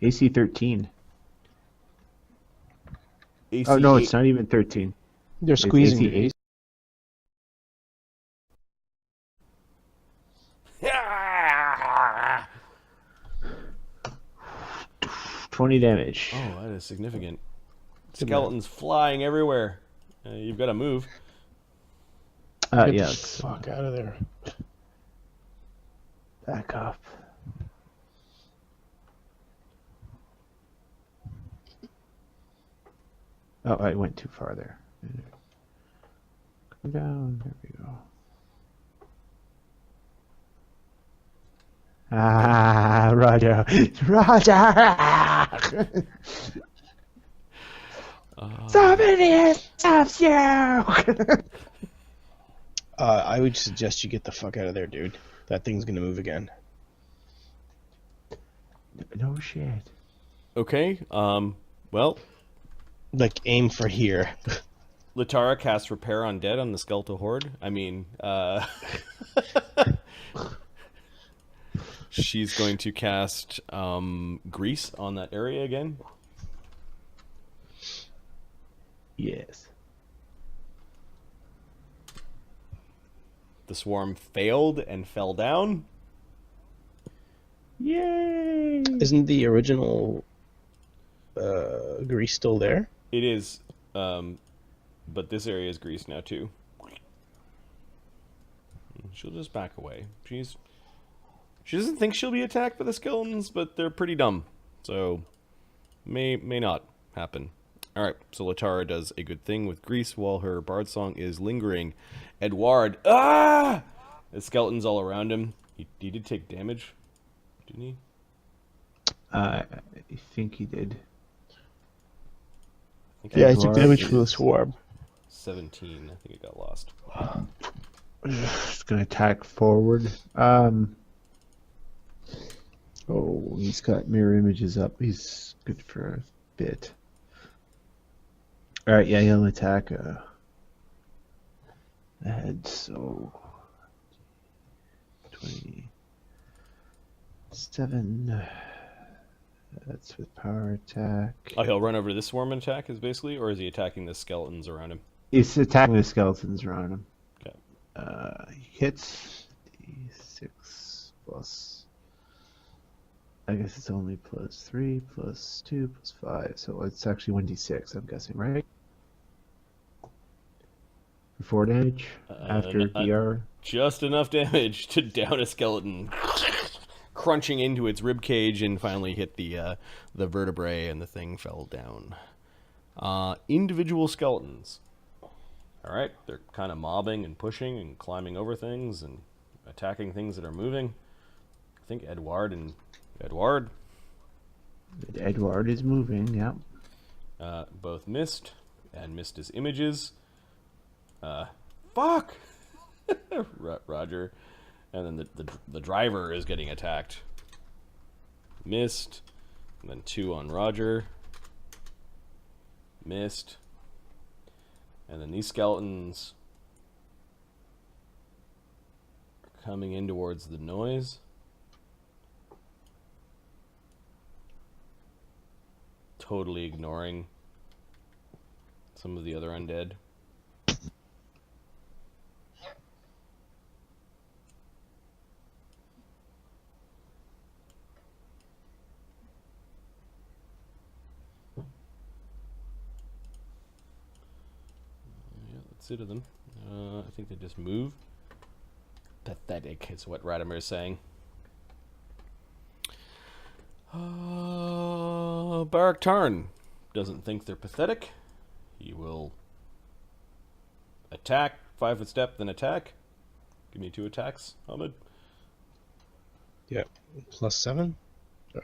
AC 13. AC Oh no, 8. it's not even 13. They're It's squeezing AC you. 8. 20 damage. Oh, that is significant. Skeletons flying everywhere. You've got to move. Get Yeah. the fuck out of there. Back up. Oh, I went too far there. Come down. There we go. Ah, Roger. Roger! Somebody stops you! I would suggest you get the fuck out of there, dude. That thing's gonna move again. No shit. Okay, well, Like, aim for here. Latara casts Repair Undead on the skeletal horde. I mean, she's going to cast Grease on that area again. Yes. The swarm failed and fell down. Yay! Isn't the original grease still there? It is, but this area is Grease now too. She'll just back away. She doesn't think she'll be attacked by the skeletons, but they're pretty dumb, so may not happen. All right, so Latara does a good thing with Grease while her bard song is lingering. Edward, the skeletons all around him. He did take damage, didn't he? I think he did. Yeah, I Edward took damage from the is- swarm. 17. I think it got lost. It's gonna attack forward. Oh, he's got mirror images up. He's good for a bit. All right, yeah, he'll attack ahead. So 27. That's with power attack. Oh, he'll run over to this swarm and attack, is basically, or is he attacking the skeletons around him? He's attacking the skeletons around him. Okay. He hits D6 plus. I guess it's only plus 3, plus 2, plus 5. So it's actually 1d6, I'm guessing, right? For 4 damage after DR. Just enough damage to down a skeleton, crunching into its rib cage, and finally hit the vertebrae, and the thing fell down. Individual skeletons. All right, they're kind of mobbing and pushing and climbing over things and attacking things that are moving. I think Edward. Edward is moving, yeah. Both missed, and missed his images. Fuck! Roger. And then the driver is getting attacked. Missed. And then 2 on Roger. Missed. And then these skeletons are coming in towards the noise. Totally ignoring some of the other undead. Of them. I think they just move. Pathetic is what Radimer is saying. Barak Tarn doesn't think they're pathetic. He will attack, 5-foot step, then attack. Give me 2 attacks, Ahmed. Yep. Plus 7?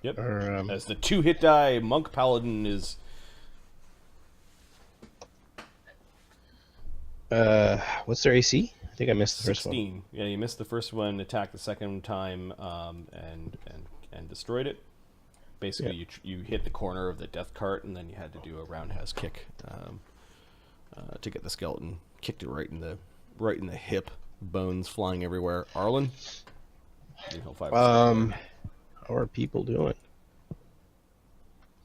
Yep. Or, As the 2-hit die, Monk Paladin is... what's their AC? I think I missed the first 16. one. Yeah, you missed the first one, attacked the second time, and destroyed it. Basically, Yep. you hit the corner of the death cart, and then you had to do a roundhouse kick to get the skeleton. Kicked it right in the hip, bones flying everywhere. Arlen, How are people doing?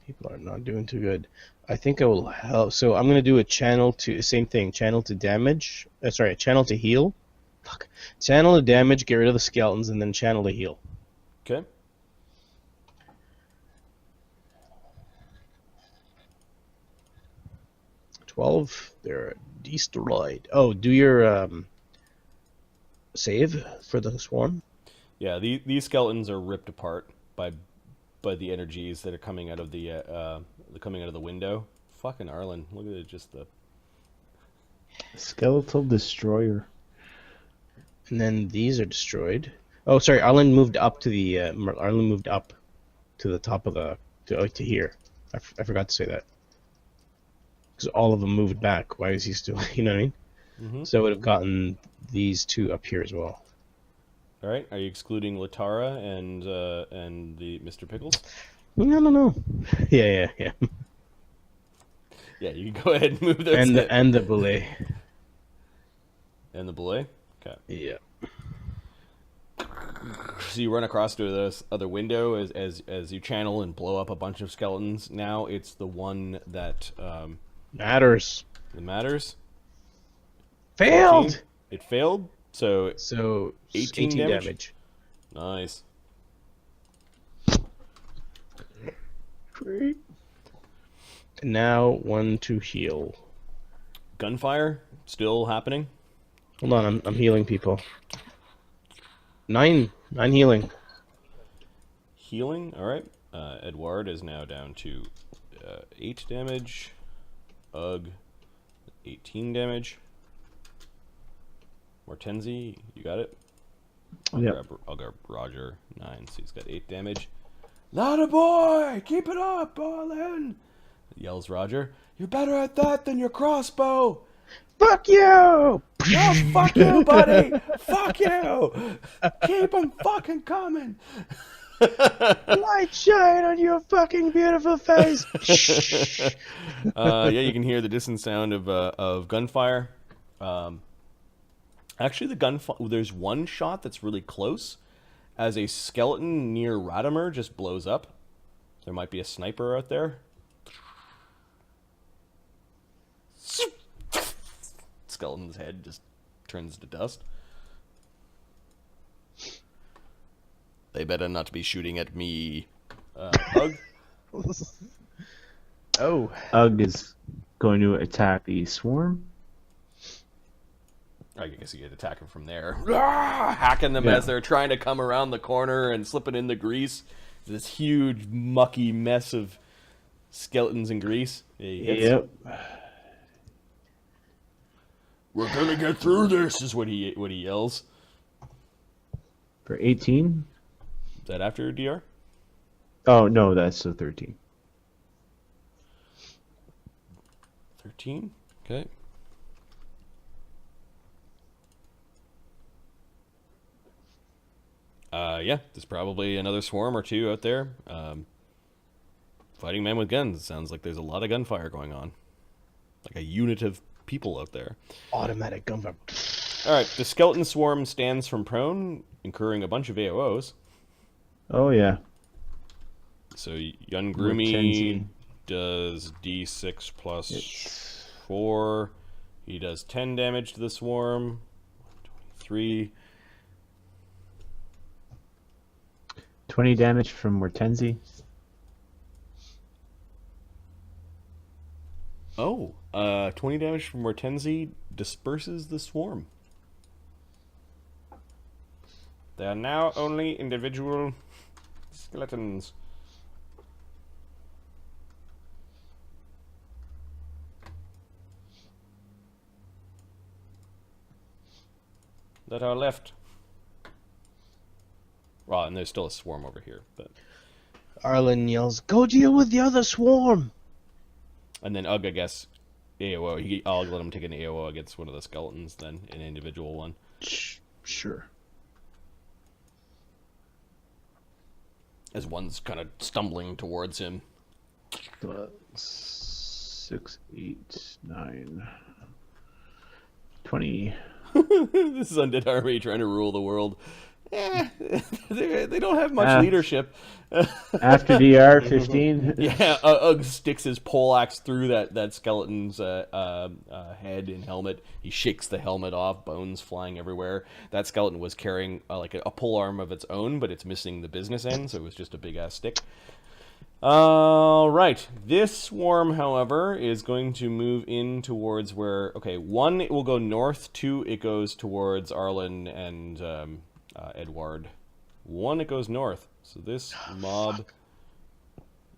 People are not doing too good. I think I will help. So I'm gonna do a channel to same thing. Channel to damage. Sorry, channel to heal. Fuck. Channel to damage. Get rid of the skeletons, and then channel to heal. Okay. They're destroyed. Oh, do your save for the swarm. Yeah, these skeletons are ripped apart by the energies that are coming out of the window. Fucking Arlen, look at it, just the Skeletal destroyer. And then these are destroyed. Oh, sorry. Arlen moved up to the top of the to here. I forgot to say that. Because all of them moved back. Why is he still? You know what I mean? Mm-hmm. So I would have gotten these two up here as well. All right. Are you excluding Latara and the Mr. Pickles? No. Yeah. Yeah, you can go ahead and move those. And the belay. And the belay. Okay. Yeah. So you run across to this other window as you channel and blow up a bunch of skeletons. Now it's the one that Matters. that matters. Failed. 14. It failed. So 18 damage. Nice. Great. Now one to heal. Gunfire still happening. Hold on, I'm healing people. 9 healing. Healing. All right. Edward is now down to 8 damage. Ugh, 18 damage. Mortenzi, you got it? I'll grab Roger, 9, so he's got 8 damage. Louder boy! Keep it up, Arlen! Yells Roger. You're better at that than your crossbow! Fuck you! No, fuck you, buddy! Fuck you! Keep them fucking coming! Light shine on your fucking beautiful face! Yeah, you can hear the distant sound of gunfire. Actually, there's one shot that's really close, as a skeleton near Radimer just blows up. There might be a sniper out there. Skeleton's head just turns to dust. They better not be shooting at me. Ugg? Oh. Ugg is going to attack the swarm. I guess you could attack them from there. Hacking them as they're trying to come around the corner and slipping in the grease. This huge, mucky mess of skeletons and grease. Yep. We're gonna get through this, is what he yells. For 18? Is that after DR? Oh, no, that's the 13. 13? Okay. Yeah, there's probably another swarm or two out there. Fighting men with guns. Sounds like there's a lot of gunfire going on. Like a unit of people out there. Automatic gunfire. Alright, the skeleton swarm stands from prone, incurring a bunch of AOs. Oh, yeah. So Young Groomy does D6 plus 4. He does 10 damage to the swarm. 23. 20 damage from Mortenzi. Oh, 20 damage from Mortenzi disperses the swarm. They are now only individual skeletons. That are left. Well, and there's still a swarm over here, but... Arlen yells, "Go deal with the other swarm!" And then Ugg, I guess, AOO. I'll let him take an AOO against one of the skeletons, then, an individual one. Sure. As one's kind of stumbling towards him. 6, 8, 9, 20. This is Undead Army trying to rule the world. They don't have much leadership. After DR 15. Yeah, Ugg sticks his poleaxe through that skeleton's head and helmet. He shakes the helmet off, bones flying everywhere. That skeleton was carrying like a pole arm of its own, but it's missing the business end, so it was just a big ass stick. All right, this swarm, however, is going to move in towards where. Okay, 1, it will go north. 2, it goes towards Arlen and Edward. 1, it goes north. So this mob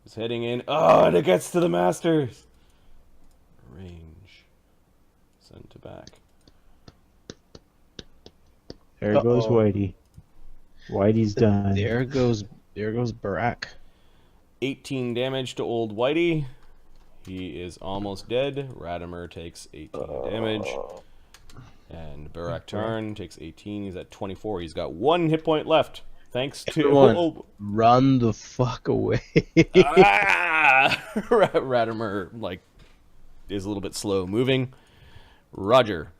is heading in. Oh, and it gets to the masters. Range. Send to back. There goes Whitey. Whitey's done. There goes Barack. 18 damage to old Whitey. He is almost dead. Radimer takes 18 damage. And Barak Tarn takes 18. He's at 24. He's got 1 hit point left. Thanks to... Everyone, run the fuck away. Radimer, like, is a little bit slow moving. Roger.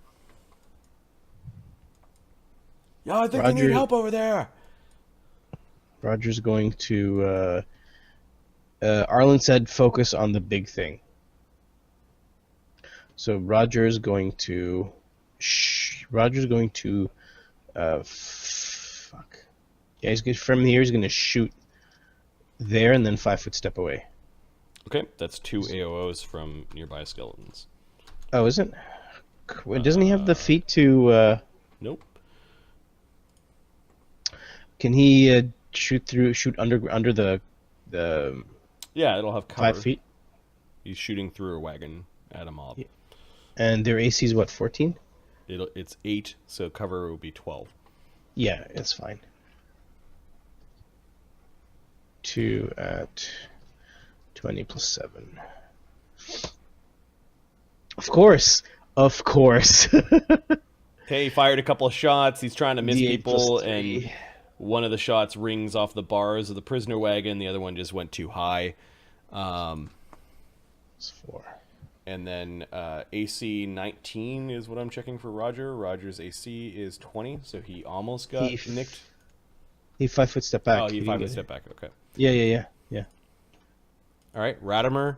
Yeah, I think they need help over there. Roger's going to... Arlen said focus on the big thing. So Roger's going to... fuck. Yeah, he's good. From here, he's going to shoot there and then 5-foot step away. Okay, that's 2 AOs from nearby skeletons. Oh, is it? Doesn't he have the feet to... Nope. Can he shoot under the... Yeah, it'll have cover. 5 feet? He's shooting through a wagon at a mob. Yeah. And their AC is what, 14? It's 8, so cover will be 12. Yeah, it's fine. 2 at 20 plus 7. Of course! Okay, he fired a couple of shots. He's trying to miss people, and 3. one of the shots rings off the bars of the prisoner wagon. The other one just went too high. It's 4. And then AC 19 is what I'm checking for Roger. Roger's AC is 20, so he almost got nicked. He 5-foot step back. Oh, he 5-foot step back. Okay. Yeah. All right, Radimer.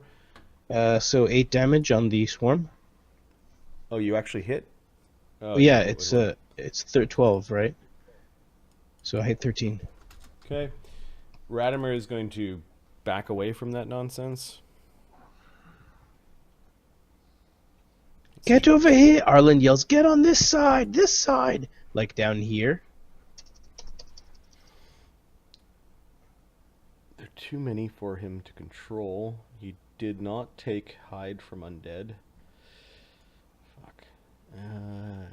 So 8 damage on the swarm. Oh, you actually hit? Oh, yeah, it's 12, right? So I hit 13. Okay. Radimer is going to back away from that nonsense. Get over here! Arlen yells, get on this side! This side! Like down here. There are too many for him to control. He did not take hide from undead. Fuck. Yeah.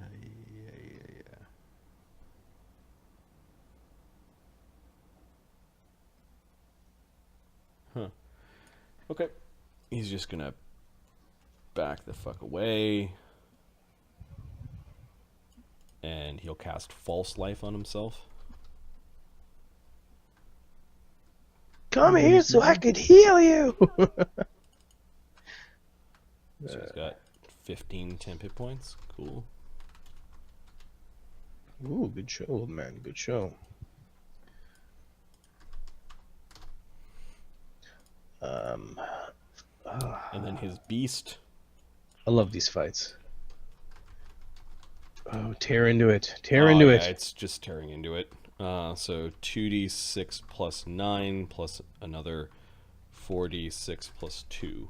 Huh. Okay. He's just gonna back the fuck away. And he'll cast False Life on himself. Come here so I could heal you! So he's got 15 temp hit points. Cool. Ooh, good show, old man. Good show. And then his beast. I love these fights. Oh, tear into it. Tear into it. It's just tearing into it. So 2d6 plus 9 plus another 4d6 plus 2.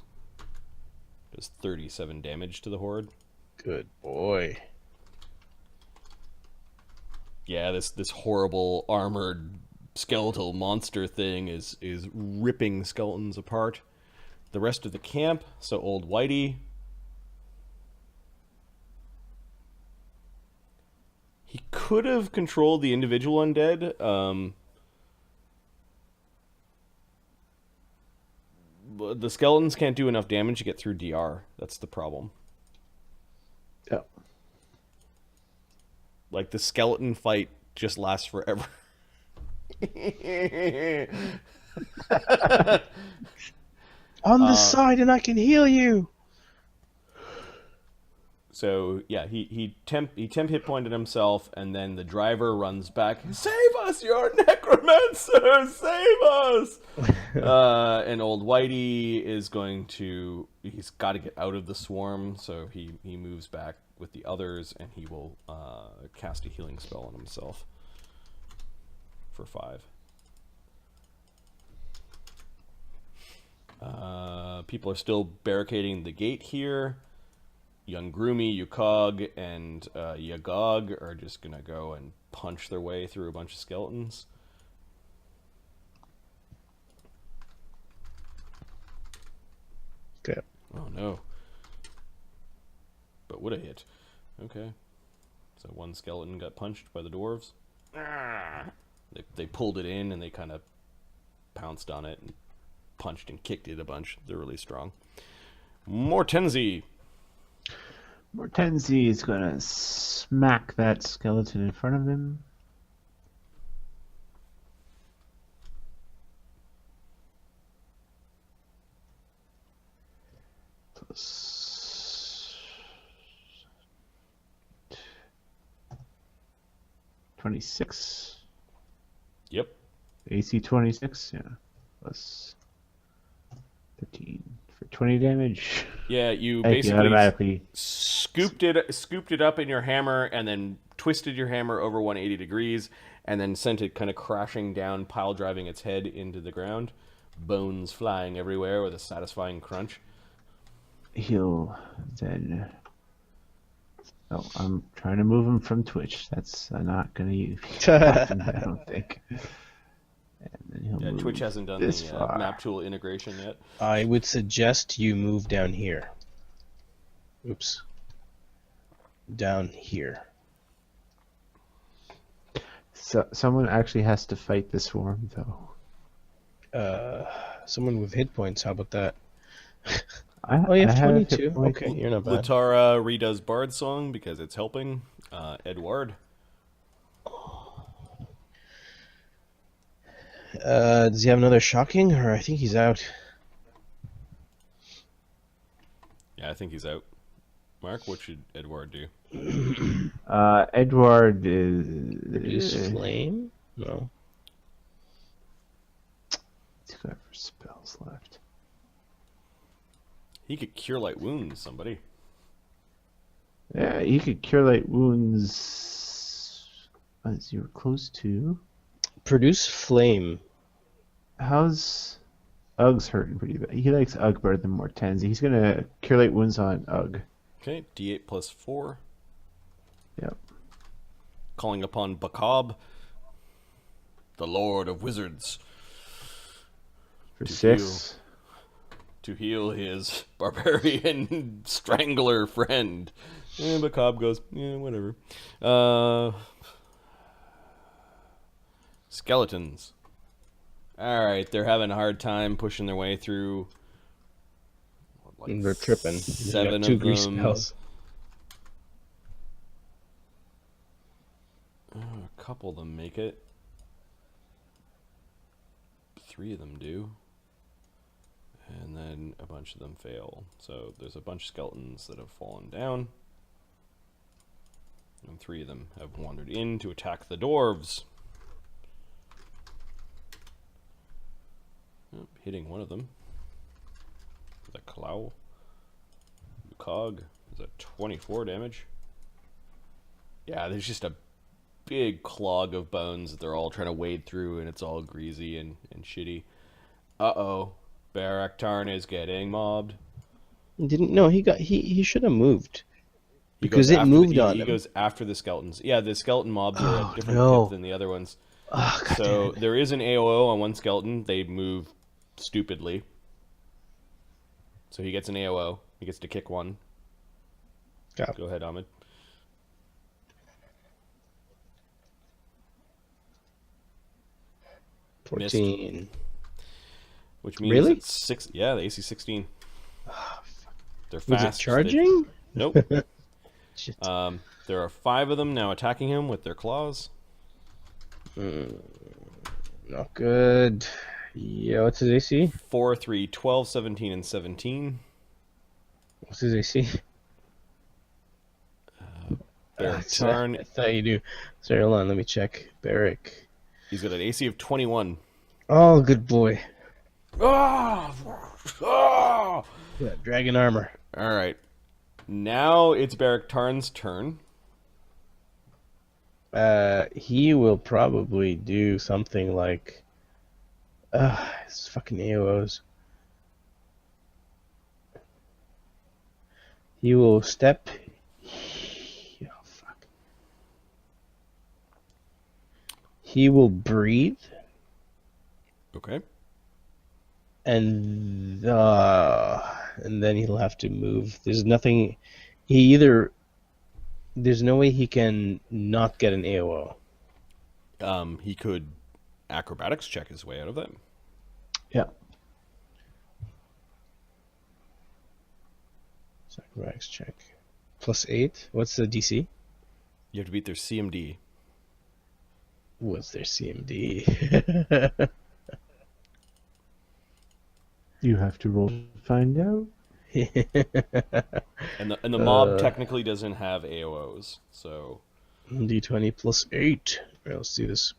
Does 37 damage to the horde. Good boy. Yeah, this horrible armored skeletal monster thing is ripping skeletons apart. The rest of the camp, so old Whitey. He could have controlled the individual undead. But the skeletons can't do enough damage to get through DR. That's the problem. Yeah. Like, the skeleton fight just lasts forever. On the side and I can heal you! So yeah, he temp hit pointed himself, and then the driver runs back. Save us, you're necromancer! Save us! And old Whitey is going to. He's got to get out of the swarm, so he moves back with the others, and he will cast a healing spell on himself for 5. People are still barricading the gate here. Young Groomy, Yukog, and Yagog are just going to go and punch their way through a bunch of skeletons. Okay. Oh, no. But would have hit. Okay. So one skeleton got punched by the dwarves. They pulled it in, and they kind of pounced on it and punched and kicked it a bunch. They're really strong. Mortenzi. Mortenzi is going to smack that skeleton in front of him. Plus 26. Yep. AC 26, yeah. Plus 13 for 20 damage. Yeah, you Thank you, basically automatically scooped it up in your hammer, and then twisted your hammer over 180 degrees, and then sent it kind of crashing down, pile driving its head into the ground. Bones flying everywhere with a satisfying crunch. he'll then. Oh, I'm trying to move him from Twitch. That's not going to use. I don't think. And then he'll move Twitch hasn't done this the far. map tool integration yet. I would suggest you move down here. Oops. Down here. So someone actually has to fight the swarm, though. Someone with hit points. How about that? Oh, You have 22. points. Okay, you're not bad. Latara redoes Bard Song because it's helping. Edward. Does he have another shocking, or I think he's out? Yeah, I think he's out. Mark, what should Edward do? Edward is. Produce flame? No. He's got for spells left. He could cure light wounds somebody. Yeah, he could cure light wounds as you're close to. Produce flame. How's Ugg's hurting pretty bad? He likes Ugg better than Mortenzi. He's gonna cure light wounds on Ugg. Okay, D8 plus 4. Yep. Calling upon Bakab, the Lord of Wizards, For To 6. to heal his barbarian strangler friend. And Bakab goes, yeah, whatever. Skeletons. Alright, they're having a hard time pushing their way through. They're tripping. They've 7 got 2 of grease them. spells. A couple of them make it. 3 of them do. And then a bunch of them fail. So there's a bunch of skeletons that have fallen down. And 3 of them have wandered in to attack the dwarves. Oh, hitting one of them with a claw. Cog is at 24 damage. Yeah, there's just a big clog of bones that they're all trying to wade through, and it's all greasy and shitty. Uh-oh. Barak Tarn is getting mobbed. He should have moved. He Because goes it after moved on He him. goes after the skeletons. Yeah, the skeleton mobs are at different no. pits than the other ones. Oh, God So damn it. there is an AOO on one skeleton. They move stupidly. So he gets an AOO. He gets to kick one. Yeah. Go ahead, Ahmed. Missed. 14. Which means Really? it's 6. Yeah, the AC 16. They're Was fast. it charging? Nope. Shit. There are 5 of them now attacking him with their claws. Not good. Yeah, what's his AC? 4, 3, 12, 17, and 17. What's his AC? Barrack Tarn. I thought you do. Sorry, hold on. Let me check. Barrack. He's got an AC of 21. Oh, good boy. Ah! Ah! Yeah, dragon armor. All right. Now it's Barrack Tarn's turn. He will probably do something like... his fucking AOs. He will step... Oh, fuck. He will breathe, Okay. and then he'll have to move. There's nothing... There's no way he can not get an AOO. He could acrobatics check his way out of that. Yeah. Acrobatics check. +8. What's the DC? You have to beat their CMD. What's their CMD? You have to roll to find out. And the mob technically doesn't have AOs, so D20 +8. Right, let's do this.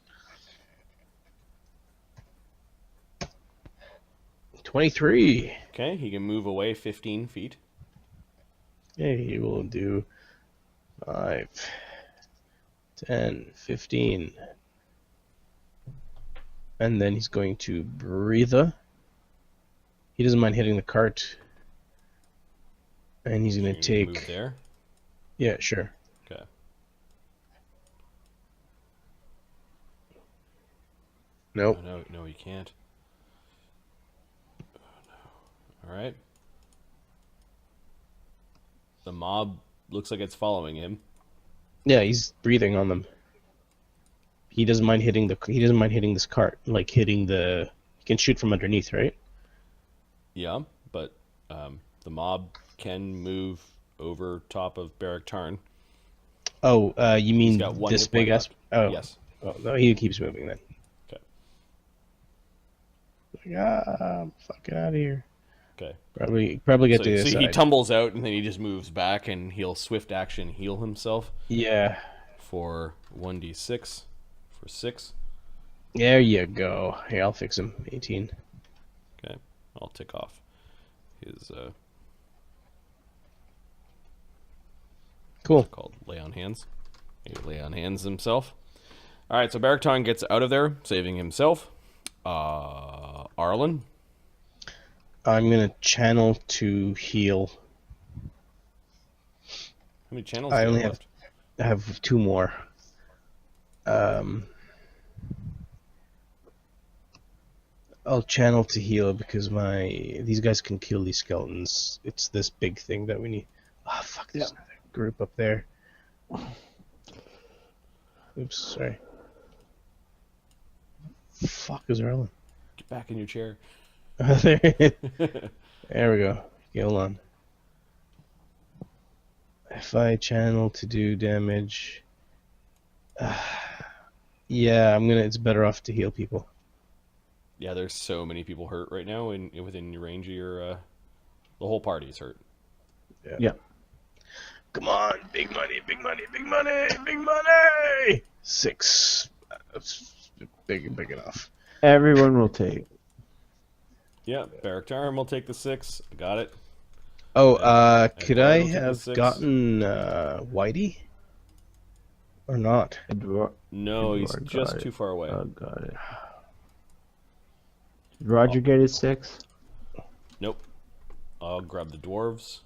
23. okay, he can move away 15 feet. Okay, he will do 5, 10, 15. And then he's going to breather. He doesn't mind hitting the cart. And he's going to You can move take... there. Yeah, sure. Okay. Nope. Oh, no, you can't. Oh, no. All right. The mob looks like it's following him. Yeah, he's breathing on them. He doesn't mind hitting this cart, like hitting the... He can shoot from underneath, right? Yeah, but the mob can move over top of Barrack Tarn. Oh, you mean got one this hit point big ass? left. Oh, Yes. Oh, no, he keeps moving then. Okay. I'm fucking out of here. Okay. Probably get to the So other he side. tumbles out and then he just moves back and he'll swift action heal himself Yeah. for 1d6 for 6. There you go. Here, I'll fix him. 18. Okay. I'll tick off his Cool. called lay on hands. He lay on hands himself. All right, so Barrack Tarn gets out of there, saving himself. Arlen. I'm gonna channel to heal. How many channels I do you only have have left? I have 2 more. I'll channel to heal because these guys can kill these skeletons. It's this big thing that we need. Oh fuck! There's another group up there. Oops, sorry. Fuck is Arlen? Get back in your chair. There we go. Okay, hold on. If I channel to do damage, yeah, it's better off to heal people. Yeah, there's so many people hurt right now within your range of your. The whole party's hurt. Yeah. Come on, big money, big money, big money, big money. 6. That's big enough. Everyone will take. Yeah, Barrack Tarn will take the 6. Got it. Oh, could Eduardo I took the have 6. gotten Whitey? Or not? No, he's Edward just got too it. far away. Oh, got it. Did Roger get his 6? Nope. I'll grab the dwarves.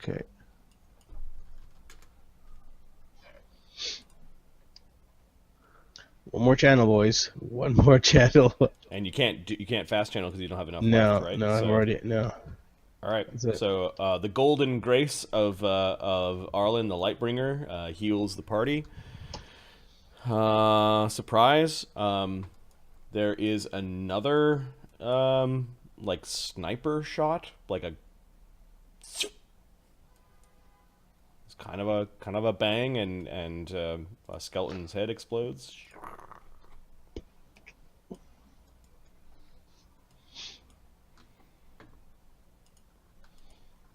Okay. One more channel, boys. One more channel. And you can't fast channel because you don't have enough No, left, right? no, I'm So- already no. All right. That's it. So the golden grace of Arlen, the Lightbringer, heals the party. Surprise. There is another like sniper shot, like it's kind of a bang, and a skeleton's head explodes.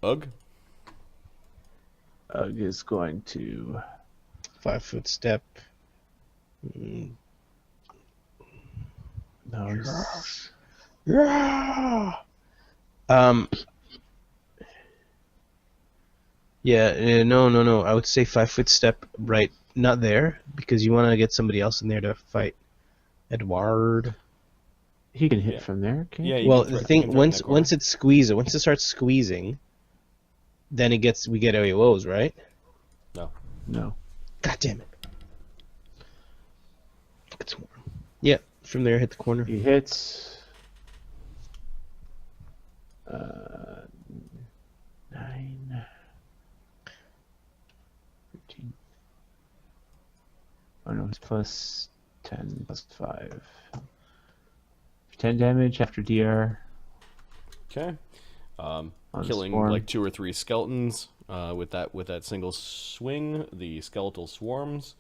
Ugh. Ugg is going to 5-foot step. no. he's- Yeah. Yeah, no. I would say 5-foot step right, not there, because you want to get somebody else in there to fight Edward. He can hit Yeah. from there. Can't Yeah, he? you Well, can the you thing can throw it in that corner. once it starts squeezing, then we get AOs, right? No. God damn it! It's warm. Yeah, from there, hit the corner. He hits. 9, 13. Oh no, it's plus 10 plus 5. 10 damage after DR. Okay. On Killing swarm. like 2 or 3 skeletons with that single swing. The skeletal swarms.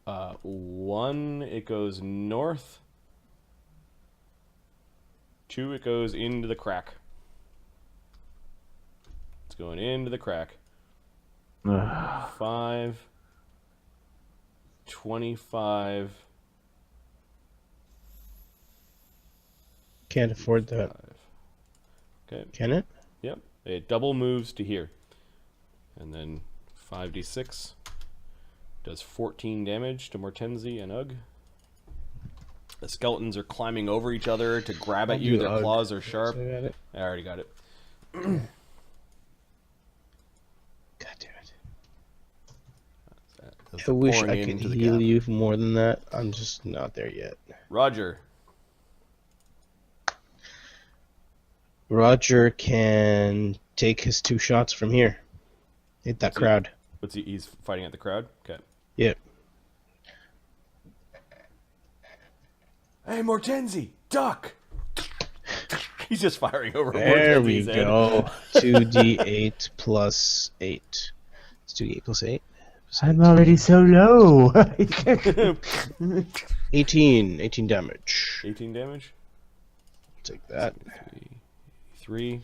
1, it goes north. 2, it goes into the crack. It's going into the crack. Ugh. 5, 25. Can't afford that. Okay. Can it? Yep. It double moves to here. And then 5d6 does 14 damage to Mortenzi and Ugg. The skeletons are climbing over each other to grab at you. do Their Ugg. claws are sharp. So I got it. I already got it. God damn it! As I they're wish pouring I could into the heal gap. you more than that. I'm just not there yet. Roger. Roger can take his 2 shots from here. Hit that crowd. What's he? He's fighting at the crowd? Okay. Yep. Hey, Mortenzi! Duck! He's just firing over There we Mortenzi's head. go. 2d8 plus 8. It's 2d8 plus 8. I'm already so low. 18 damage. 18 damage. Take that. 3.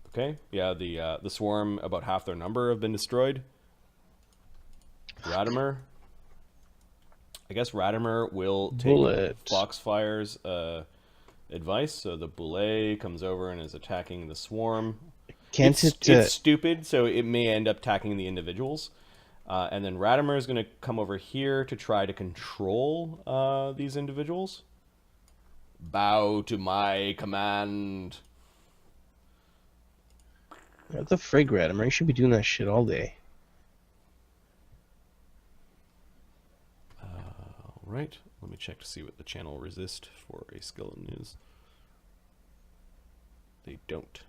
Okay. Yeah, the swarm, about half their number have been destroyed. Radimer. I guess Radimer will take Bullet. Foxfire's advice. So the Boulet comes over and is attacking the swarm. Can't It's stupid, so it may end up attacking the individuals. And then Radimer is going to come over here to try to control these individuals. Bow to my command. What the frig, Radimer? You should be doing that shit all day. Right. Let me check to see what the channel resist for a skeleton is. They don't.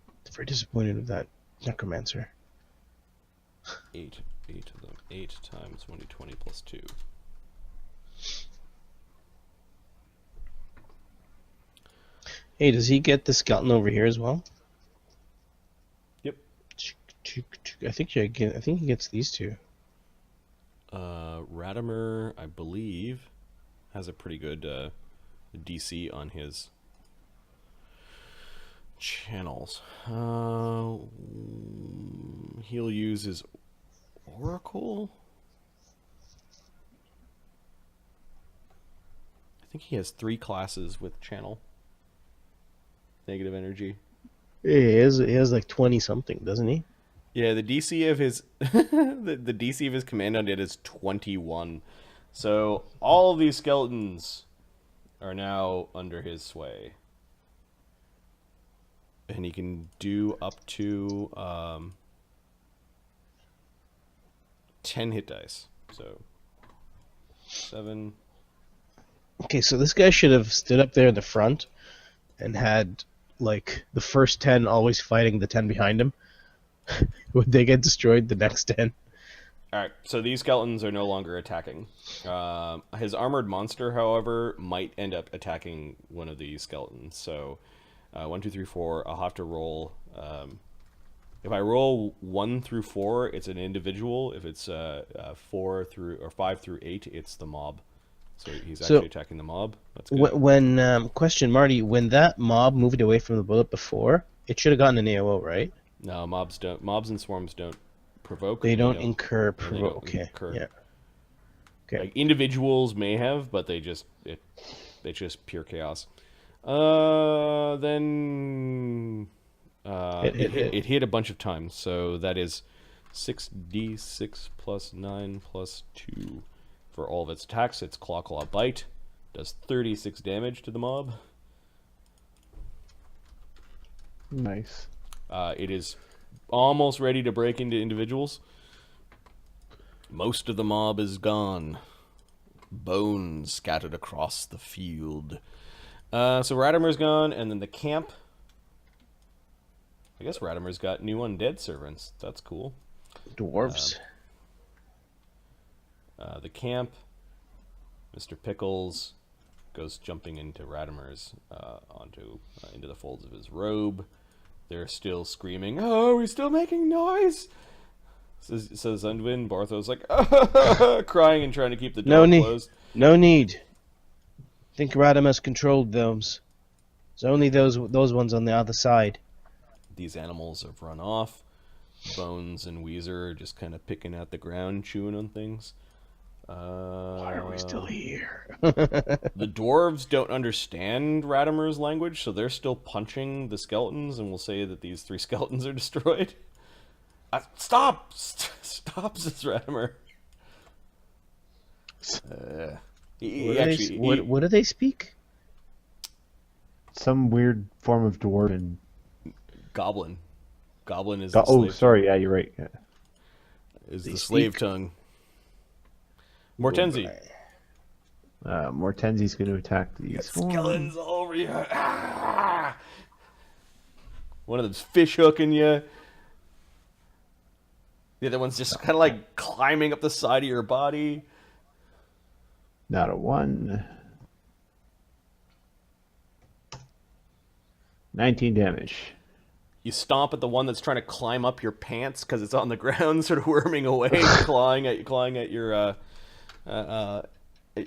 I'm very disappointed with that necromancer. 8 of them. 8 times 20 plus 2. Hey, does he get the skeleton over here as well? Yep. I think he gets these 2. Radimer, I believe, has a pretty good DC on his channels. He'll use his Oracle. I think he has 3 classes with channel. Negative energy. He has like 20 something, doesn't he? Yeah, the DC of his the DC of his command undead is 21. So all of these skeletons are now under his sway. And he can do up to 10 hit dice. So 7. Okay, so this guy should have stood up there in the front and had like the first 10 always fighting the 10 behind him. Would they get destroyed the next 10? Alright, so these skeletons are no longer attacking. His armored monster, however, might end up attacking one of these skeletons. So 1, 2, 3, 4, I'll have to roll. If I roll 1 through 4, it's an individual. If it's 4 through or 5 through 8, it's the mob. So he's actually attacking the mob. That's good. When question, Marty, when that mob moved away from the bullet before, it should have gotten an AOO, right? No, mobs don't. Mobs and swarms don't provoke. They don't incur and they provoke. don't Okay. incur. Yeah. Okay. Like individuals may have, but it's just pure chaos. Then it hit a bunch of times, so that is 6d6 plus 9 plus 2 for all of its attacks. Its claw bite does 36 damage to the mob. Nice. It is almost ready to break into individuals. Most of the mob is gone. Bones scattered across the field. So Radimer's gone, and then the camp. I guess Radimer's got new undead servants. That's cool. Dwarves. The camp. Mr. Pickles goes jumping into Radimer's into the folds of his robe. They're still screaming, "Oh, we're still making noise!" Says Undwin. Bartho's like, crying and trying to keep the door closed. No need. I think Radimus controlled those. It's only those ones on the other side. These animals have run off. Bones and Weezer are just kind of picking at the ground, chewing on things. Why are we still here? The dwarves don't understand Radimer's language, so they're still punching the skeletons, and we'll say that these 3 skeletons are destroyed. Stop! Stop, says Radimer. What do they speak? Some weird form of dwarven. Goblin. Goblin is sorry, yeah, you're right. Yeah. Is the slave tongue. Mortenzi. Mortenzi's going to attack these skeletons all over you. Ah! One of them's fish hooking you. The other one's just kind of like climbing up the side of your body. Not a 1. 19 damage. You stomp at the one that's trying to climb up your pants because it's on the ground, sort of worming away, clawing at your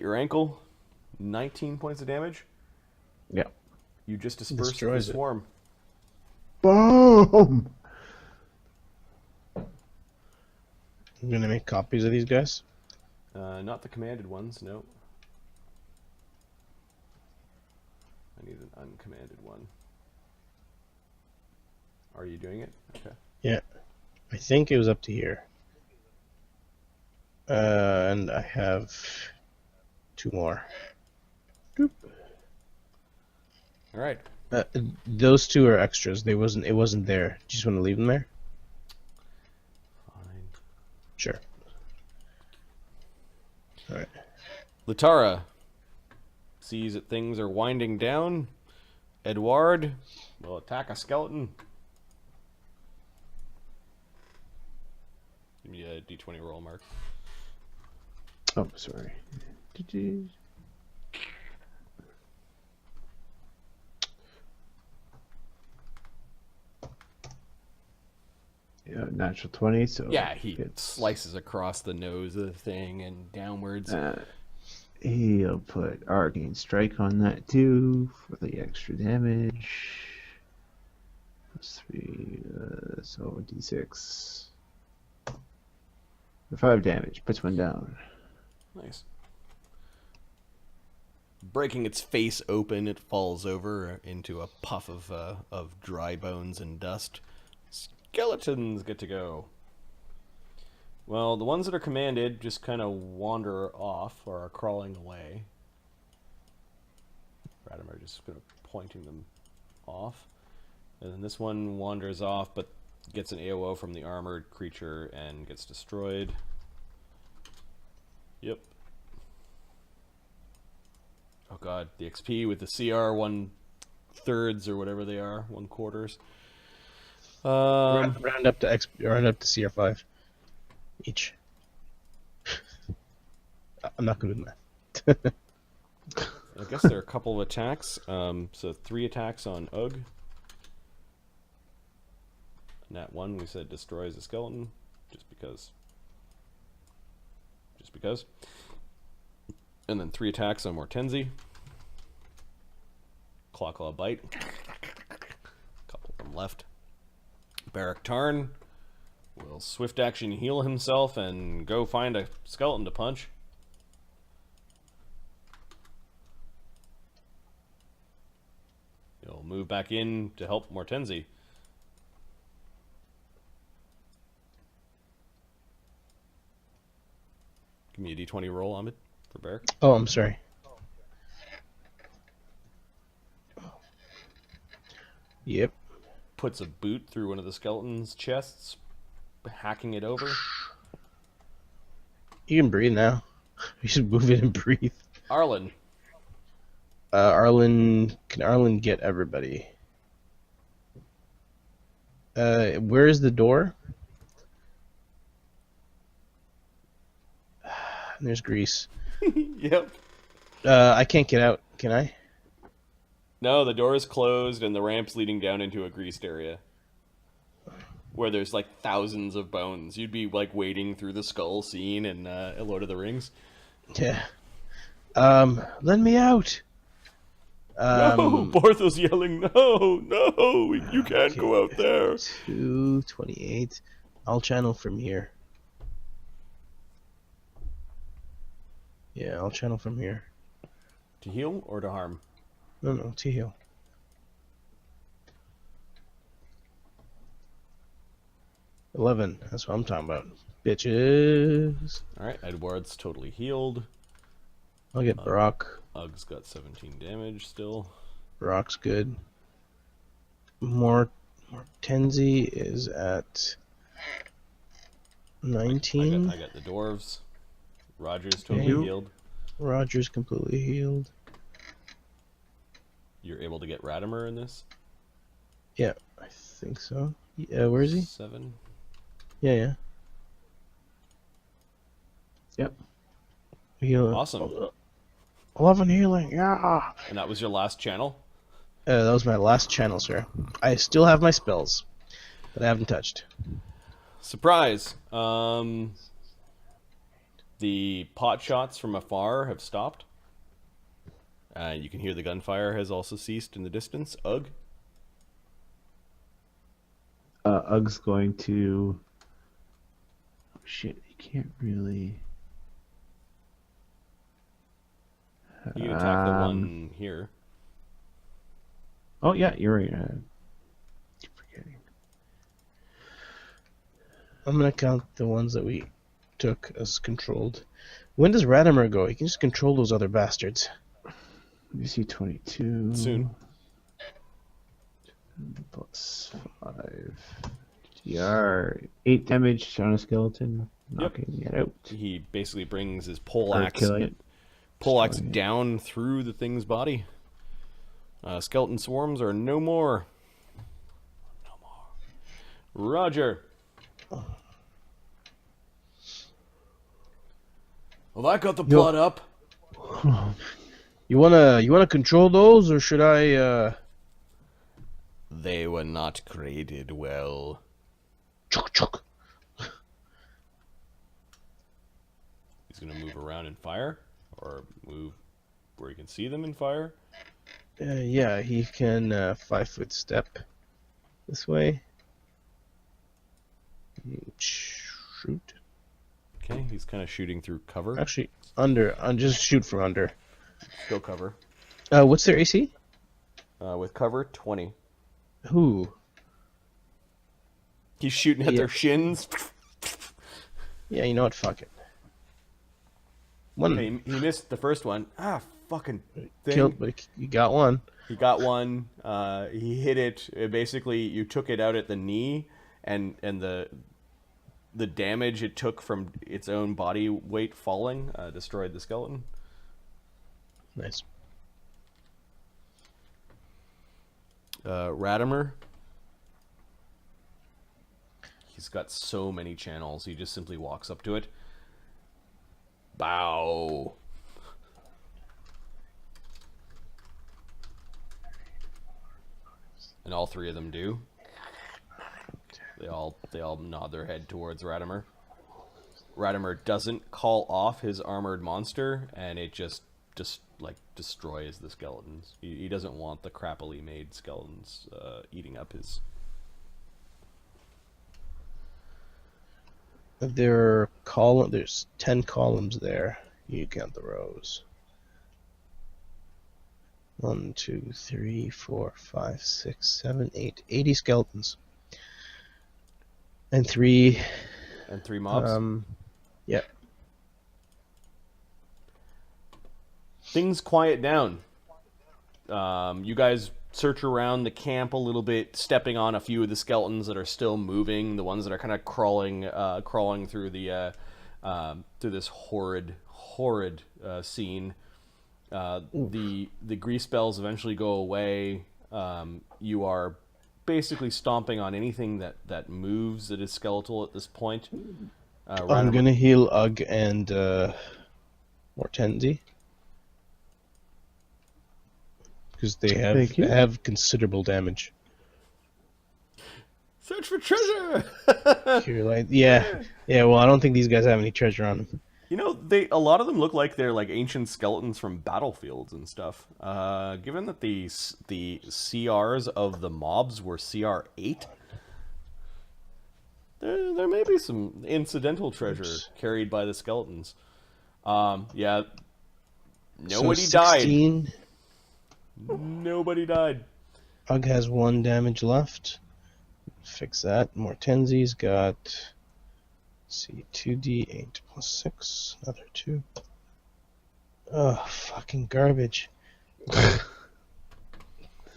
ankle. 19 points of damage. Yeah. You just dispersed the swarm. Boom! I'm gonna make copies of these guys. Not the commanded ones, no. I need an uncommanded one. Are you doing it? Okay. Yeah. I think it was up to here. And I have 2 more. Doop. All right. Those 2 are extras. It wasn't there. Do you just want to leave them there? Fine. Sure. All right. Latara sees that things are winding down. Edward will attack a skeleton. Give me a d20 roll, Mark. Oh, sorry. Yeah, natural 20. So yeah, he slices across the nose of the thing and downwards. He'll put Arcane Strike on that too for the extra damage. Plus 3, so d6. For 5 damage, puts one down. Nice. Breaking its face open, it falls over into a puff of dry bones and dust. Skeletons get to go. Well, the ones that are commanded just kind of wander off or are crawling away. Radimer just kind of pointing them off. And then this one wanders off, but gets an AOO from the armored creature and gets destroyed. Yep. Oh god, the XP with the CR 1/3 or whatever they are, 1/4. Round up to CR5 each. I'm not good with math. I guess there are a couple of attacks. So 3 attacks on Ugg. Nat 1 we said destroys a skeleton, just because. And then 3 attacks on Mortenzi. Claw bite. Couple of them left. Barrack Tarn will swift action heal himself and go find a skeleton to punch. He'll move back in to help Mortenzi. Give me a d20 roll, Ahmed, for Barrack. Oh, I'm sorry. Yep. Puts a boot through one of the skeleton's chests, hacking it over. You can breathe now. You should move it and breathe. Arlen. Arlen, can Arlen get everybody? Where is the door? There's grease. Yep. I can't get out, can I? No, the door is closed and the ramp's leading down into a greased area. Where there's like thousands of bones. You'd be like wading through the skull scene in Lord of the Rings. Yeah. Let me out. No, Borthel's yelling, no, you can't go out there. 228. I'll channel from here. Yeah, I'll channel from here. To heal or to harm? No, to heal. $11. That's what I'm talking about. Bitches. Alright, Edward's totally healed. I'll get Brock. Ug's got 17 damage still. Brock's good. Mortenzi is at 19. I got the dwarves. Roger's totally Okay. healed. Roger's completely healed. You're able to get Radimer in this? Yeah, I think so. Where is he? 7. Yeah. Yep. Heal. Awesome. 11 healing. Yeah. And that was your last channel? That was my last channel, sir. I still have my spells, but I haven't touched. Surprise! The pot shots from afar have stopped. You can hear the gunfire has also ceased in the distance. Ugg? Ugg's going to... Oh, shit, he can't really... You can attack the one here. Oh, yeah, you're right. Keep forgetting. I'm gonna count the ones that we took as controlled. When does Radimer go? He can just control those other bastards. You see 22. Soon. Plus 5. GR. 8 damage on a skeleton. Knocking it out. He basically brings his pole Or axe killing it. Destroying it. down through the thing's body. Skeleton swarms are no more. No more. Roger. Well, that got the blood up. You wanna control those, or should I? They were not created well. Chuk. He's gonna move around and fire, or move where you can see them and fire. Yeah, he can 5-foot step this way. Shoot. Okay, he's kind of shooting through cover. Actually, just shoot from under. Go cover. What's their AC? With cover, 20. Who? He's shooting at their shins. Yeah, you know what? Fuck it. One He missed the first one. Fucking thing. killed, but you got one. He got one. He hit it. Basically, you took it out at the knee, and the damage it took from its own body weight falling destroyed the skeleton. Nice. Radimer. He's got so many channels. He just simply walks up to it. Bow. And all three of them do. They all nod their head towards Radimer. Radimer doesn't call off his armored monster, and it just destroys the skeletons. He doesn't want the crappily made skeletons eating up his There's 10 columns there. You count the rows. 1, 2, 3, 4, 5, 6, 7, 8. 80 skeletons. And 3... And 3 mobs? Yeah. Things quiet down. You guys search around the camp a little bit, stepping on a few of the skeletons that are still moving, the ones that are kind of crawling through the through this horrid scene. The grease bells eventually go away. You are basically stomping on anything that moves that is skeletal at this point. I'm gonna heal Ugg and Mortenzi. Because they have considerable damage. Search for treasure! Yeah. Well, I don't think these guys have any treasure on them. You know, a lot of them look like they're like ancient skeletons from battlefields and stuff. Given that the CRs of the mobs were CR 8, there may be some incidental treasure carried by the skeletons. Yeah, nobody died. Nobody died. Ugg has 1 damage left. Fix that. Mortenzi's got, let's see, 2d8 plus 6. Another 2. Oh, fucking garbage.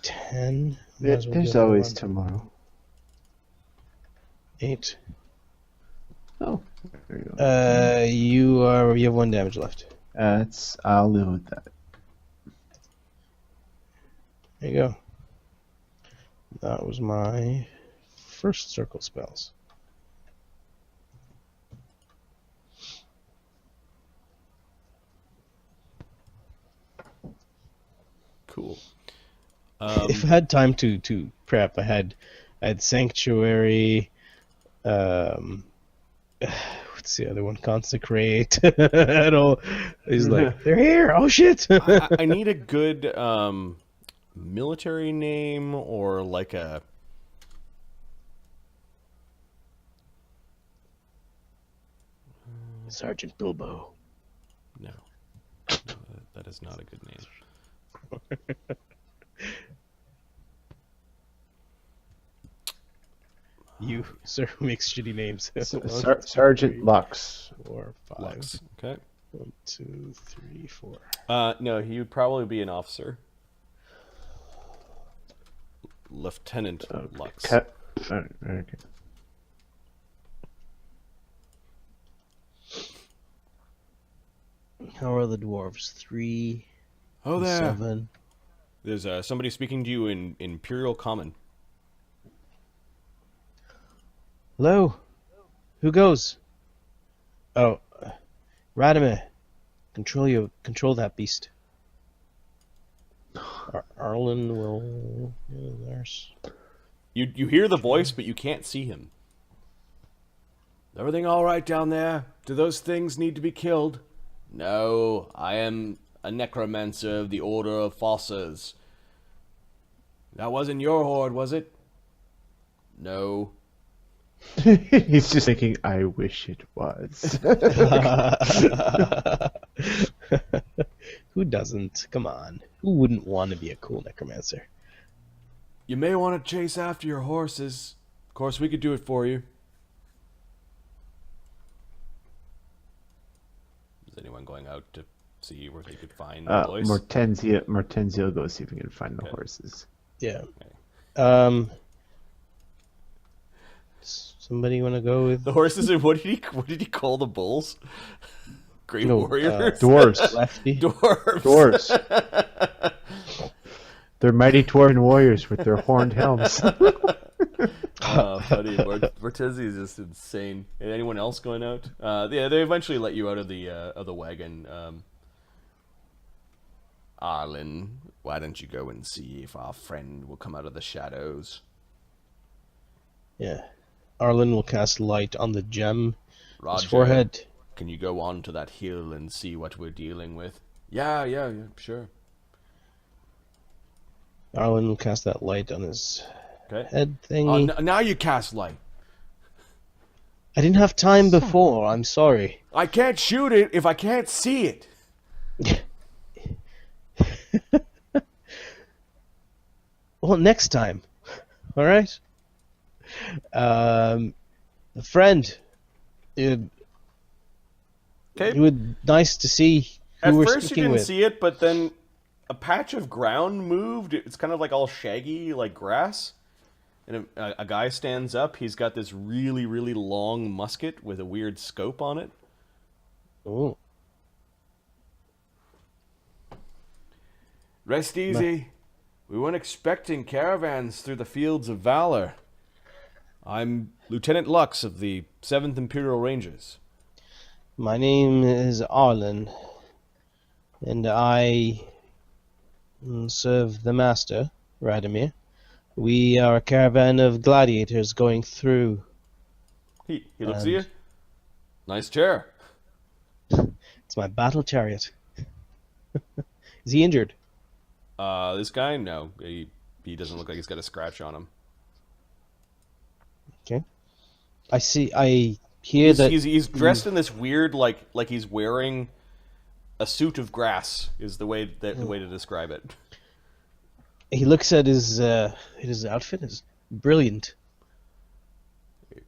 10. There's always tomorrow. 8. Oh, there you go. You have 1 damage left. I'll live with that. There you go. That was my first circle spells. Cool. If I had time to prep, I had Sanctuary. What's the other one? Consecrate. I don't. He's like, they're here. Oh shit! I need a good military name or like a. Sergeant Bilbo. No, that is not a good name. You, sir, who makes shitty names. Sergeant Lux. 4, 5. Lux. Okay. 1, 2, 3, 4. No, he would probably be an officer. Lieutenant Lux. Okay. How are the dwarves? 3. Oh, there. 7. There's somebody speaking to you in Imperial Common. Hello? Who goes? Oh, Radimir. Control that beast. Arlen will... Yeah, there's... You hear the voice, but you can't see him. Everything all right down there? Do those things need to be killed? No, I am a necromancer of the Order of Fossers. That wasn't your horde, was it? No. He's just thinking, I wish it was. Who doesn't? Come on. Who wouldn't want to be a cool necromancer? You may want to chase after your horses. Of course, we could do it for you. Is anyone going out to see where they could find the voice? Mortenzia will go see if he can find the horses. Yeah. Okay. Somebody want to go with the horses? And what did he call the bulls? Great warriors, dwarves, lefty dwarves. They're mighty dwarven warriors with their horned helms. Oh, funny. Mortezi is just insane. And anyone else going out? Yeah, they eventually let you out of the wagon. Arlen, why don't you go and see if our friend will come out of the shadows? Yeah. Arlen will cast light on the gem. Roger. His forehead. Can you go on to that hill and see what we're dealing with? Yeah, sure. Arlen will cast that light on his Okay. head thingy. Now you cast light. I didn't have time before. I'm sorry. I can't shoot it if I can't see it. Well, next time. All right. Friend, it Okay. was nice to see who At we're first you speaking didn't with. see it, but then a patch of ground moved. It's kind of like all shaggy, like grass. And a guy stands up. He's got this really, really long musket with a weird scope on it. Oh, Rest easy. We weren't expecting caravans through the Fields of Valor. I'm Lieutenant Lux of the 7th Imperial Rangers. my name is Arlen, and I serve the Master, Radomir. We are a caravan of gladiators going through. He looks at you. Nice chair. It's my battle chariot. Is he injured? This guy? No. He doesn't look like he's got a scratch on him. Okay. I hear that He's dressed in this weird, like he's wearing a suit of grass, is the way to describe it. he looks at his outfit. It's brilliant.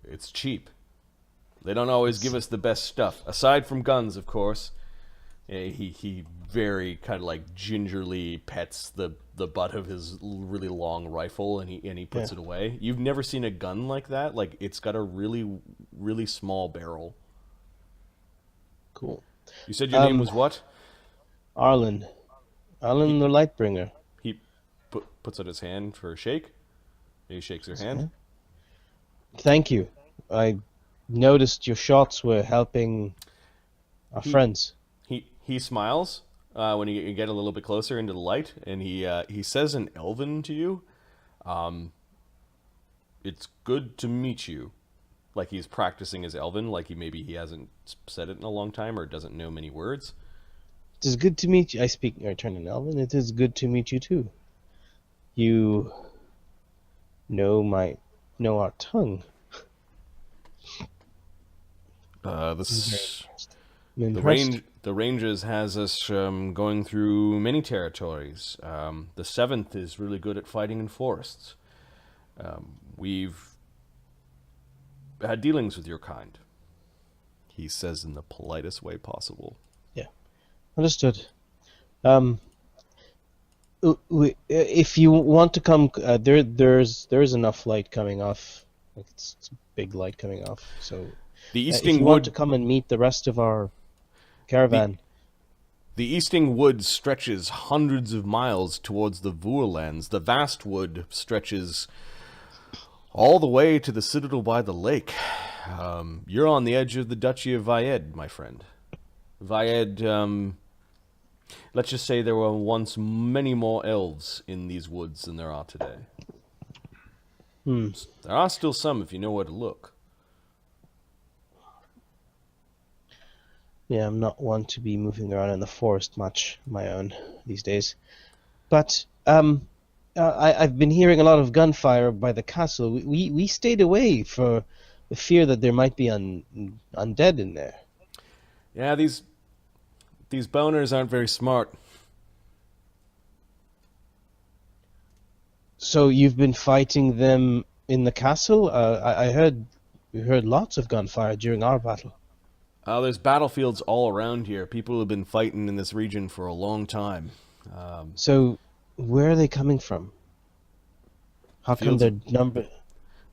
It's cheap. They don't always give us the best stuff, aside from guns, of course. He very kind of like gingerly pets the butt of his really long rifle, and he puts it away. You've never seen a gun like that. Like, it's got a really, really small barrel. Cool. You said your name was what? Arlen the Lightbringer. He puts out his hand for a shake. He shakes your hand. Thank you. I noticed your shots were helping our friends. He smiles when you get a little bit closer into the light, and he says in Elven to you, "It's good to meet you." Like he's practicing his Elven, like he hasn't said it in a long time or doesn't know many words. It is good to meet you. I turn in Elven. It is good to meet you too. You know our tongue. The Rangers has us going through many territories. The 7th is really good at fighting in forests. We've had dealings with your kind. He says in the politest way possible. Yeah, understood. If you want to come, there's enough light coming off. Like it's a big light coming off. So The if you want to come and meet the rest of our caravan. The Eastingwood stretches hundreds of miles towards the Voorlands. The vast wood stretches all the way to the citadel by the lake. You're on the edge of the Duchy of Vyedd, my friend. Vyedd, let's just say there were once many more elves in these woods than there are today. There are still some if you know where to look. Yeah, I'm not one to be moving around in the forest much on my own these days. But I've been hearing a lot of gunfire by the castle. We stayed away for the fear that there might be undead in there. Yeah, these boners aren't very smart. So you've been fighting them in the castle? We heard lots of gunfire during our battle. There's battlefields all around here. People have been fighting in this region for a long time. So where are they coming from? How come their number...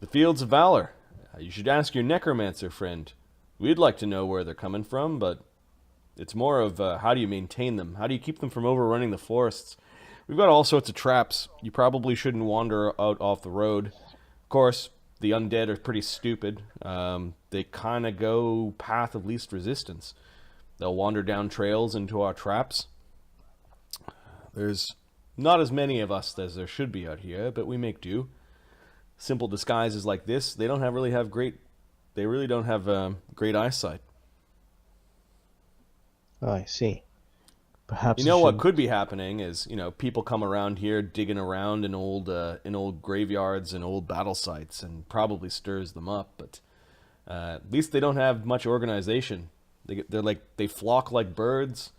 The Fields of Valor. You should ask your necromancer friend. We'd like to know where they're coming from, but it's more of how do you maintain them? How do you keep them from overrunning the forests? We've got all sorts of traps. You probably shouldn't wander out off the road. Of course, the undead are pretty stupid. They kind of go path of least resistance. They'll wander down trails into our traps. There's not as many of us as there should be out here, but we make do. Simple disguises like this, they really don't have great eyesight. Oh, I see. Perhaps You know what could be happening is, people come around here digging around in old graveyards and old battle sites and probably stirs them up, but At least they don't have much organization. They flock like birds.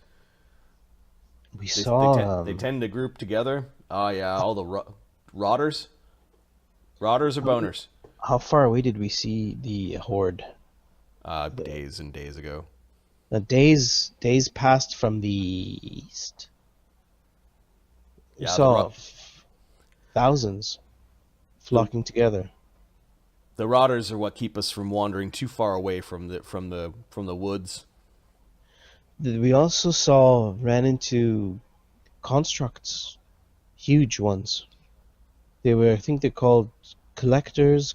We They, saw. they tend to group together. Oh yeah, all the rotters. Rotters or boners? How far away did we see the horde? Days and days ago. Days passed from the east. We Yeah, saw thousands flocking together. The rotters are what keep us from wandering too far away from the woods. We also ran into constructs, huge ones. I think they're called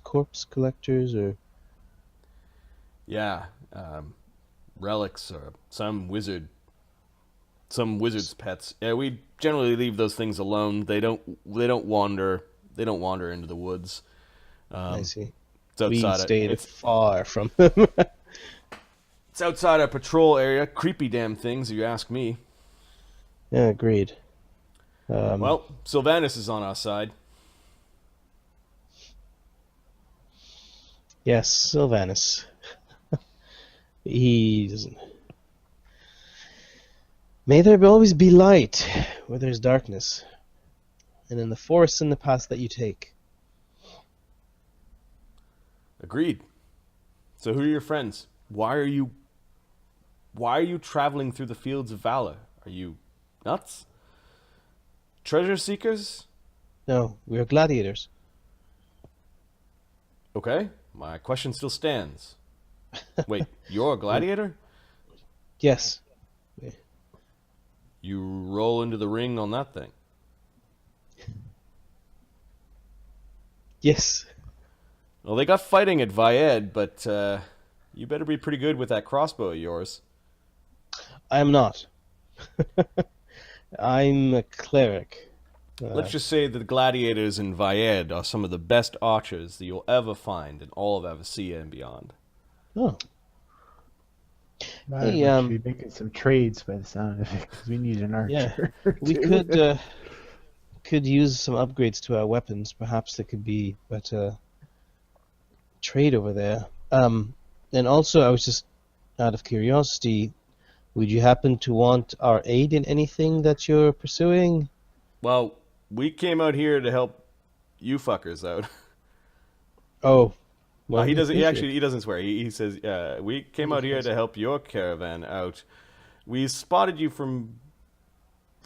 corpse collectors, or Yeah, relics or some wizard's pets. Yeah, we generally leave those things alone. They don't wander. They don't wander into the woods. I see. It's outside. We stayed far from them. It's outside our patrol area. Creepy damn things, if you ask me. Yeah, agreed. Well, Silvanus is on our side. Yes, Silvanus. He doesn't. May there always be light where there's darkness, and in the forests and the paths that you take. Agreed. So who are your friends? Why are you traveling through the Fields of Valor? Are you nuts? Treasure seekers? No, we are gladiators. Okay, my question still stands. Wait, you're a gladiator? Yes. You roll into the ring on that thing. Yes. Well, they got fighting at Vyedd, but you better be pretty good with that crossbow of yours. I am not. I'm a cleric. Let's just say that the gladiators in Vyedd are some of the best archers that you'll ever find in all of Avacia and beyond. Oh. Hey, Hey, we should be making some trades by the sound of it, because we need an archer. Yeah, we could use some upgrades to our weapons. Perhaps there could be better trade over there. And also, I was just out of curiosity, would you happen to want our aid in anything that you're pursuing? Well, we came out here to help you fuckers out. Oh, well, He doesn't. appreciate He doesn't swear. He says, "We came out here to help your caravan out. We spotted you from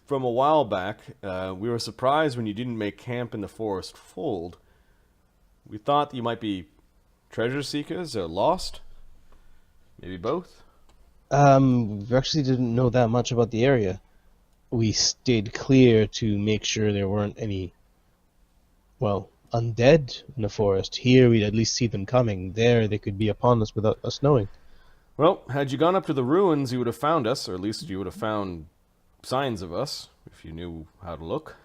a while back. We were surprised when you didn't make camp in the forest fold. We thought you might be treasure seekers or lost. Maybe both." We actually didn't know that much about the area. We stayed clear to make sure there weren't any, well, undead in the forest. Here, we'd at least see them coming. There, they could be upon us without us knowing. Well, had you gone up to the ruins, you would have found us, or at least you would have found signs of us, if you knew how to look.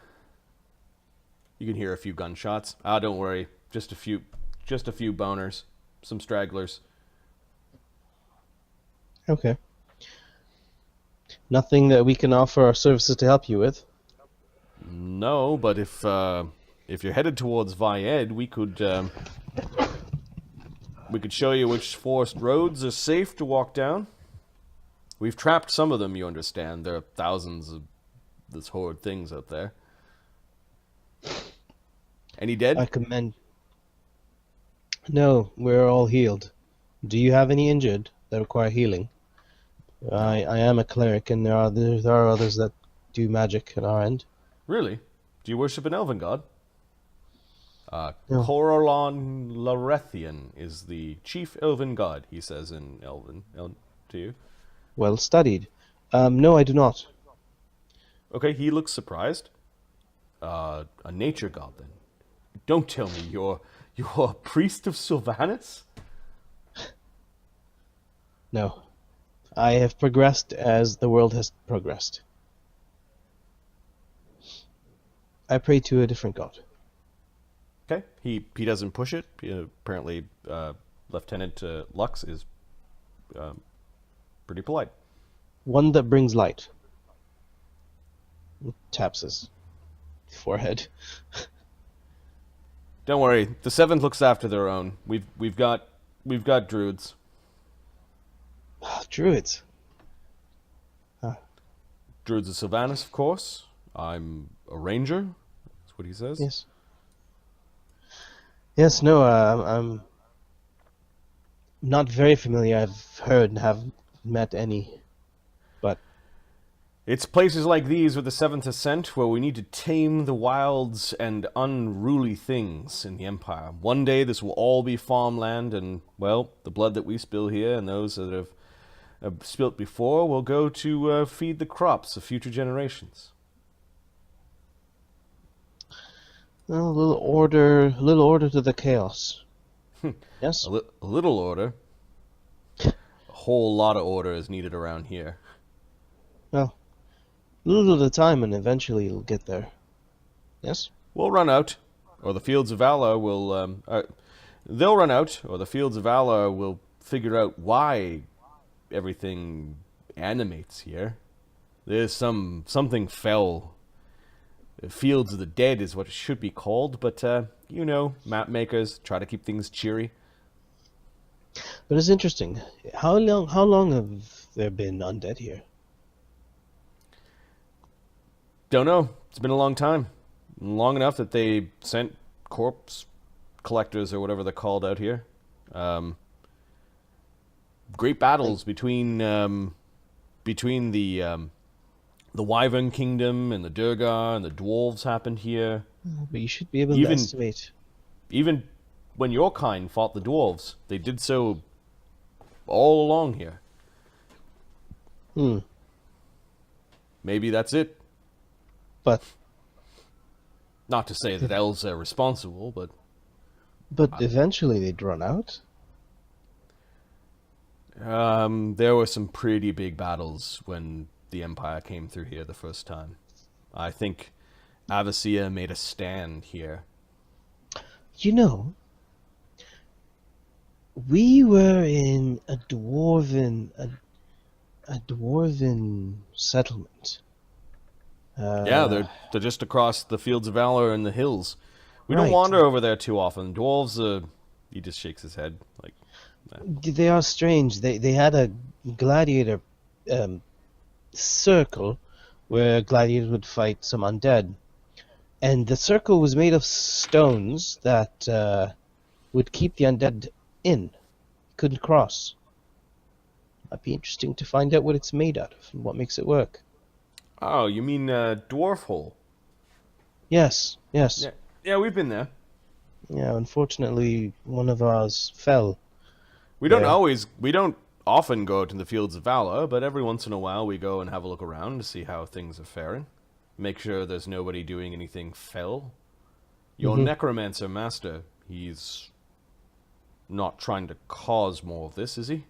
You can hear a few gunshots. Don't worry, just a few boners, some stragglers. Okay. Nothing that we can offer our services to help you with? No, but if you're headed towards Vyedd, we could show you which forest roads are safe to walk down. We've trapped some of them, you understand. There are thousands of this horde things out there. Any dead? I commend. No, we're all healed. Do you have any injured that require healing? I am a cleric, and there are others that do magic at our end. Really? Do you worship an elven god? No. Coralon Larethian is the chief elven god, he says in Elven to you. Well studied. No, I do not. Okay, he looks surprised. A nature god, then. Don't tell me you're a priest of Silvanus? No. I have progressed as the world has progressed. I pray to a different god. Okay, he doesn't push it. Apparently, Lieutenant Lux is pretty polite. One that brings light. Taps his forehead. Don't worry, the Seventh looks after their own. We've got We've got druids. Druids. Druids of Silvanus, of course. I'm a ranger. That's what he says. Yes. Yes, no, I'm not very familiar. I've heard and have met any, but It's places like these with the Seventh Ascent where we need to tame the wilds and unruly things in the Empire. One day this will all be farmland, and, well, the blood that we spill here and those that have spilt before will go to feed the crops of future generations. well, a little order to the chaos. Yes. A little order. A whole lot of order is needed around here. Well, a little at a time, and eventually it'll get there. Yes. We'll run out, or the Fields of Valor will. They'll run out, or the Fields of Valor will figure out why everything animates here. There's something fell. Fields of the Dead is what it should be called, but you know, map makers try to keep things cheery. But it's interesting. How long have there been undead here? Don't know. It's been a long time. Long enough that they sent corpse collectors or whatever they're called out here. Great battles between the Wyvern Kingdom and the Durgar and the Dwarves happened here. But you should be able to estimate. Even when your kind fought the Dwarves, they did so all along here. Maybe that's it. But Not to say that elves are responsible, but eventually they'd run out. there were some pretty big battles when the Empire came through here the first time. I think Avicea made a stand here. You know, we were in a dwarven settlement. Yeah, they're just across the Fields of Valor and the hills. We don't Right. wander over there too often. Dwarves, he just shakes his head like. They are strange. They had a gladiator circle where gladiators would fight some undead, and the circle was made of stones that would keep the undead in. Couldn't cross. Might be interesting to find out what it's made out of and what makes it work. Oh, you mean Dwarf Hole? Yes. Yeah, we've been there. Yeah, unfortunately, one of ours fell. We don't Yeah. we don't often go to the Fields of Valor, but every once in a while we go and have a look around to see how things are faring. Make sure there's nobody doing anything fell. Your necromancer master, he's not trying to cause more of this, is he?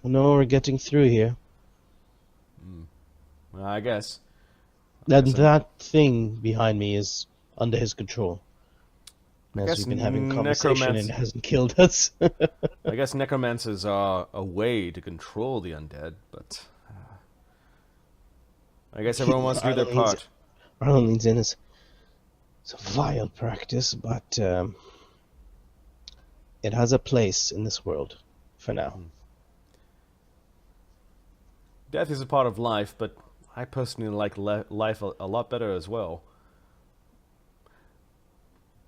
No, we're getting through here. Well, I guess. That thing behind me is under his control. As guess we've been having a conversation and it necromancy- hasn't killed us. I guess necromancers are a way to control the undead, but I guess everyone wants to do their Arlen leans- part. Arlen leans in. It's a vile practice, but it has a place in this world for now. Death is a part of life, but I personally like life a lot better as well.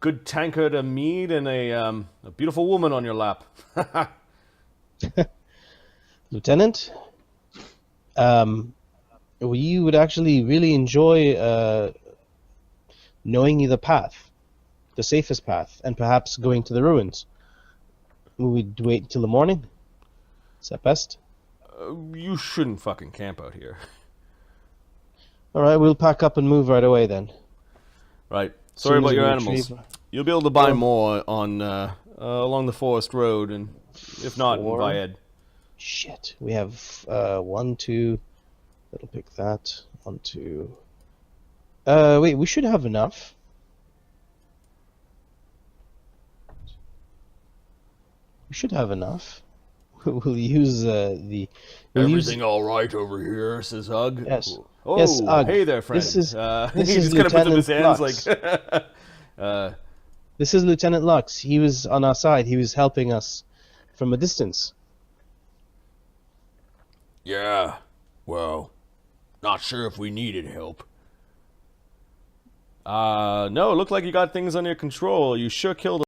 Good tankard of mead and a beautiful woman on your lap. Lieutenant, you would actually really enjoy knowing the path, the safest path, and perhaps going to the ruins. We'd wait until the morning. Is that best? You shouldn't fucking camp out here. All right, we'll pack up and move right away then. Right. Soon Sorry as about we your retrieve- animals. You'll be able to buy more on along the forest road, and if not, in Four. Vyedd. Shit. We have 1, 2. That'll pick that. 1, 2. Wait, we should have enough. We should have enough. We'll use the. We'll use, Everything all right over here, says Hug. Yes. Oh, Yes, Hug. hey there, friend. This is- this he is just kind of puts up his Lieutenant hands Lux. like. This is Lieutenant Lux. He was on our side. He was helping us from a distance. Yeah, well, not sure if we needed help. No, it looked like you got things under control. You sure killed